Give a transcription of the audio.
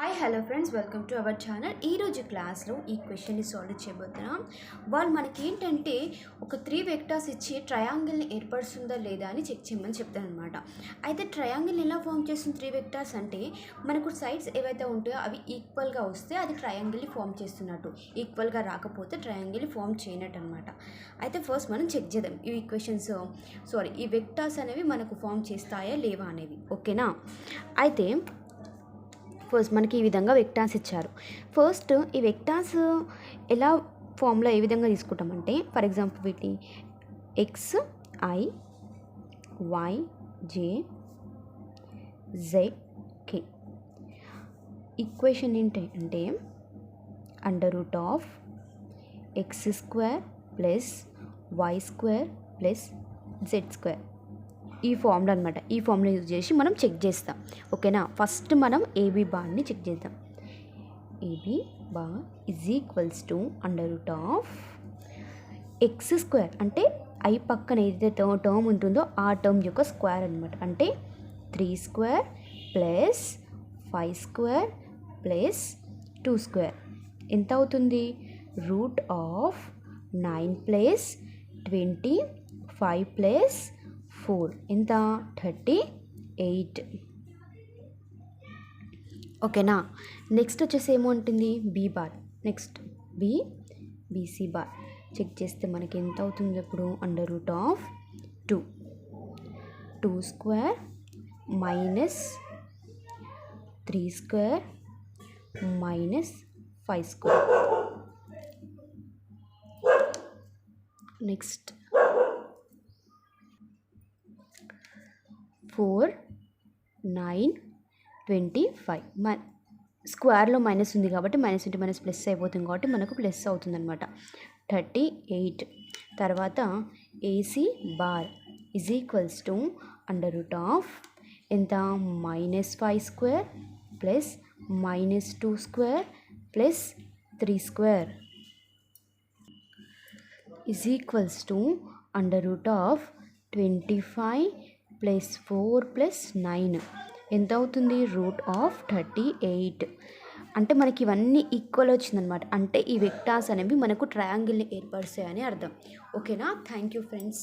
Hi hello friends, welcome to our channel. ఈరోజు క్లాస్లో ఈ క్వశ్చన్ని సాల్వ్ చేయబోతున్నాం. వాళ్ళు మనకి ఏంటంటే ఒక 3 వెక్టర్స్ ఇచ్చి ట్రయాంగిల్ని ఏర్పరుస్తుందా లేదా అని చెక్ చేయమని చెప్తారనమాట. అయితే ట్రయాంగిల్ని ఎలా ఫామ్ చేస్తుంది 3 వెక్టర్స్ అంటే మనకు సైడ్స్ ఏవైతే ఉంటాయో అవి ఈక్వల్గా వస్తే అది ట్రయాంగిల్ని ఫామ్ చేస్తున్నట్టు, ఈక్వల్గా రాకపోతే ట్రయాంగిల్ని ఫామ్ చేయనట్టు అనమాట. అయితే ఫస్ట్ మనం చెక్ చేద్దాం ఈ ఈక్వేషన్స్ ఈ వెక్టర్స్ అనేవి మనకు ఫామ్ చేస్తాయా లేవా అనేవి. ఓకేనా? అయితే ఫస్ట్ మనకి ఈ విధంగా వెక్టార్స్ ఇచ్చారు. ఫస్ట్ ఈ వెక్టార్స్ ఎలా ఫామ్లో ఏ విధంగా తీసుకుంటామంటే, ఫర్ ఎగ్జాంపుల్ వీటి x i y j z k equation ఏంటంటే √(x² + y² + z². ఈ ఫార్ములా అనమాట. ఈ ఫార్ములా యూజ్ చేసి మనం చెక్ చేస్తాం. ఓకేనా? ఫస్ట్ మనం ఏబీ బార్ని చెక్ చేద్దాం. ఏబీ బార్ = √(x²) అంటే ఐ పక్కన ఏదైతే టర్మ్ ఉంటుందో ఆ టర్మ్ యొక్క స్క్వేర్ అనమాట. అంటే 3² + 5² + 2² ఎంత అవుతుంది? √(9 + 25 + 4 ఎంత? 38. ఓకేనా? నెక్స్ట్ వచ్చేసి ఏముంటుంది? B bar. Next BC bar check చేస్తే మనకి ఎంత అవుతుంది? ఇప్పుడు √(2) 2² - 3² - 5². నెక్స్ట్ 4 9 25 స్క్వేర్లో మైనస్ ఉంది కాబట్టి మైనస్ ఇంటూ మైనస్ ప్లస్ అయిపోతుంది కాబట్టి మనకు ప్లస్ అవుతుందన్నమాట. 38. తర్వాత ఏసీ బార్ = ఎంత? -5² + -2² + 3² √25 + 4 + 9 ఎంత అవుతుంది? √38. అంటే మనకి ఇవన్నీ ఈక్వల్ వచ్చిందనమాట. అంటే ఈ వెక్టార్స్ అనేవి మనకు ట్రయాంగిల్ని ఏర్పరుస్తాయని అర్థం. ఓకేనా? Thank you friends.